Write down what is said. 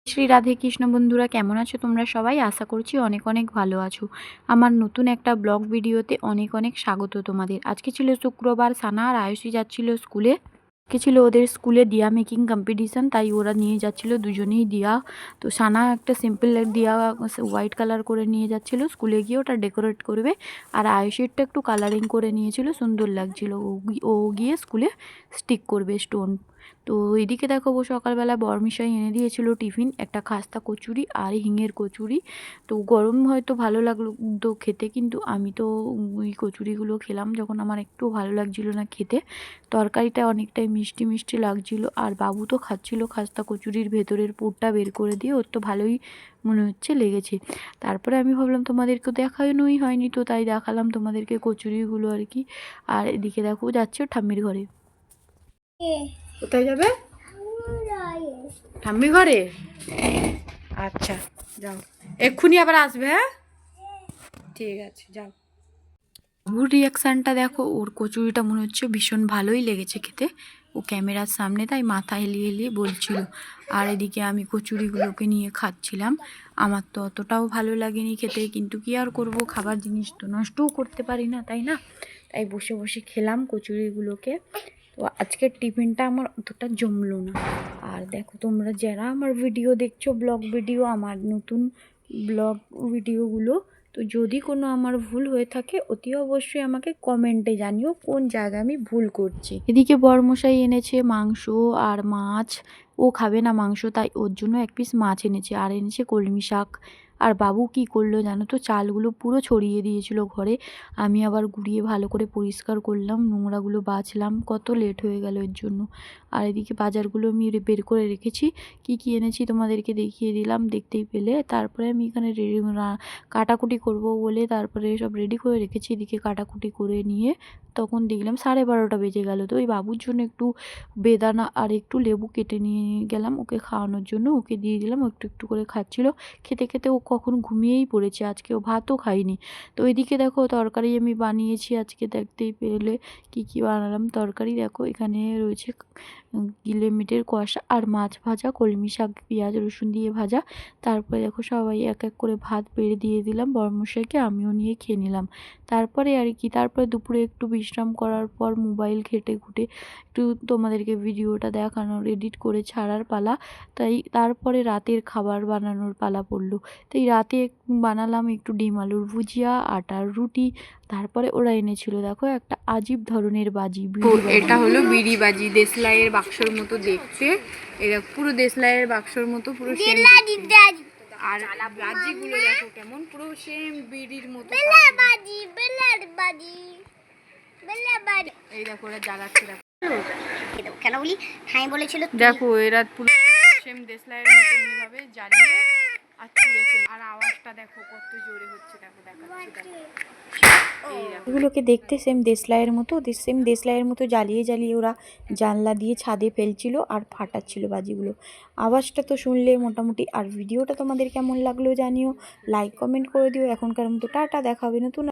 শ্রী রাধে কৃষ্ণ বন্ধুরা, কেমন আছো তোমরা সবাই? আশা করছি অনেক অনেক ভালো আছো। আমার নতুন একটা ব্লগ ভিডিওতে অনেক অনেক স্বাগত তোমাদের। আজকে ছিল শুক্রবার, সানা আর আয়ুষী যাচ্ছিল স্কুলে। আজকে ছিল ওদের স্কুলে দিয়া মেকিং কম্পিটিশান, তাই ওরা নিয়ে যাচ্ছিল দুজনেই দিয়া। তো সানা একটা সিম্পল দিয়া হোয়াইট কালার করে নিয়ে যাচ্ছিল, স্কুলে গিয়ে ওটা ডেকোরেট করবে। আর আয়ুষীরটা একটু কালারিং করে নিয়েছিল, সুন্দর লাগছিল। ও গিয়ে স্কুলে স্টিক করবে স্টোন। তো এদিকে দেখো, ও সকালবেলা বরমিশাই এনে দিয়েছিল টিফিন, একটা খাস্তা কচুরি আর হিঙের কচুরি। তো গরম হয়তো ভালো লাগলো তো খেতে, কিন্তু আমি তো ওই কচুরিগুলো খেলাম যখন আমার একটু ভালো লাগছিল না খেতে। তরকারিটা অনেকটাই মিষ্টি মিষ্টি লাগছিল, আর বাবু তো খাচ্ছিল খাস্তা কচুরির ভেতরের পুরটা বের করে দিয়ে, ওর তো ভালোই মনে হচ্ছে লেগেছে। তারপরে আমি ভাবলাম তোমাদেরকে দেখানোই হয়নি, তো তাই দেখালাম তোমাদেরকে কচুরিগুলো আর কি। আর এদিকে দেখো যাচ্ছে ঠাম্মির ঘরে। কোথায় যাবে? ঠাম্মির ঘরে। আচ্ছা যাও, এক্ষুনি আবার আসবে। হ্যাঁ ঠিক আছে, যাও। ওর রিয়াকশানটা দেখো, ওর কচুরিটা মনে হচ্ছে ভীষণ ভালোই লেগেছে খেতে। ও ক্যামেরার সামনে তাই মাথা হেলিয়ে হেলিয়ে বলছিল। আর এদিকে আমি কচুরিগুলোকে নিয়ে খাচ্ছিলাম। আমার তো অতটাও ভালো লাগেনি খেতে, কিন্তু কি আর করব, খাবার জিনিস তো নষ্টও করতে পারি না, তাই না? তাই বসে বসে খেলাম কচুরিগুলোকে। তো আজকের টিফিনটা আমার অতটা জমলো না। আর দেখো, তোমরা যারা আমার ভিডিও দেখছো, ব্লগ ভিডিও, আমার নতুন ব্লগ ভিডিওগুলো, তো যদি কোনো আমার ভুল হয়ে থাকে অতি অবশ্যই আমাকে কমেন্টে জানিও কোন জায়গায় আমি ভুল করছি। এদিকে বরমশাই এনেছে মাংস আর মাছ। ও খাবে না মাংস, তাই ওর জন্য এক পিস মাছ এনেছে, আর এনেছে কলমি শাক। আর বাবু কি করলো জানো তো, চালগুলো পুরো ছড়িয়ে দিয়েছিল ঘরে। আমি আবার গুঁড়িয়ে ভালো করে পরিষ্কার করলাম, নোংরাগুলো বাছলাম, কত লেট হয়ে গেল এর জন্য। আর এদিকে বাজারগুলো আমি বের করে রেখেছি, কি কি এনেছি তোমাদেরকে দেখিয়ে দিলাম, দেখতেই পেলে। তারপরে আমি এখানে কাটাকুটি করব বলে তারপরে সব রেডি করে রেখেছি। এদিকে কাটাকুটি করে নিয়ে তখন দেখলাম 12:30 বেজে গেল। তো ওই বাবুর জন্য একটু বেদানা আর একটু লেবু কেটে নিয়ে গেলাম ওকে খাওয়ানোর জন্য, ওকে দিয়ে দিলাম। ও একটু একটু করে খাচ্ছিল। খেতে খেতে ও কখন ঘুমিয়েই পড়েছে, আজকে ও ভাতও খায়নি। তো ওইদিকে দেখো তরকারি আমি বানিয়েছি আজকে, দেখতেই পেলে কি কি বানালাম। তরকারি দেখো, এখানে রয়েছে গিলে মিটের কষা আর মাছ ভাজা, কলমি শাক পেঁয়াজ রসুন দিয়ে ভাজা। তারপরে দেখো সবাই এক এক করে ভাত বেড়ে দিয়ে দিলাম বরমশাইকে, আমিও নিয়ে খেয়ে নিলাম। তারপরে আর কি, তারপরে দুপুরে একটু বিশ্রাম করার পর মোবাইল ঘেটে ঘুটে একটু তোমাদেরকে ভিডিওটা দেখানোর, এডিট করে ছাড়ার পালা। তাই তারপরে রাতের খাবার বানানোর পালা পড়লো। তাই রাতে বানালাম একটু ডিম আলুর ভুজিয়া, আটার রুটি। তারপরে ওরা এনেছিল দেখো একটা আজীব ধরনের বাজি। এটা হলো বিড়ি বাজি, দেশলাইয়ের বাক্সর মতো দেখতে। এটা পুরো দেশলাইয়ের বাক্সর মতো পুরো সেম। আর বাজিগুলো দেখো কেমন, পুরো সেম বিড়ির মতো। এই দেখো ওরা জ্বালাচ্ছে, দেখো কেন বলি হ্যাঁ বলেছিল। দেখো এরা পুরো সেম দেশলাইয়ের মতো এমনি ভাবে জ্বালিয়ে আর ছুঁড়ে ফেলে। আর আওয়াজটা দেখো কত জোরে হচ্ছে, দেখো দেখাচ্ছি দেখো। এগুলোকে দেখতে সেম দেশলাইয়ের মতো জ্বালিয়ে জ্বালিয়ে ওরা জানলা দিয়ে ছাদে ফেলছিল আর ফাটাচ্ছিল বাজিগুলো। আওয়াজটা তো শুনলে মোটামুটি। আর ভিডিওটা তোমাদের কেমন লাগলো জানিও, লাইক কমেন্ট করে দিও। এখনকার মতো টাটা, দেখা হবে নতুন